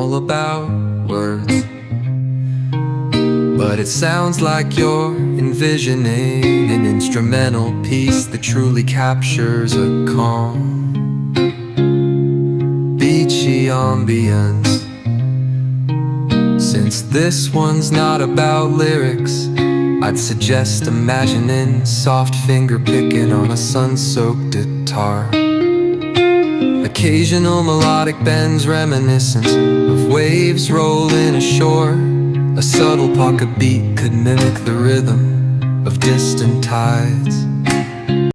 all about words, but it sounds like you're envisioning an instrumental piece that truly captures a calm, beachy ambience. Since this one's not about lyrics, I'd suggest imagining soft finger picking on a sun-soaked guitar. Occasional melodic bends reminiscent of waves rolling ashore. A subtle pocket beat could mimic the rhythm of distant tides.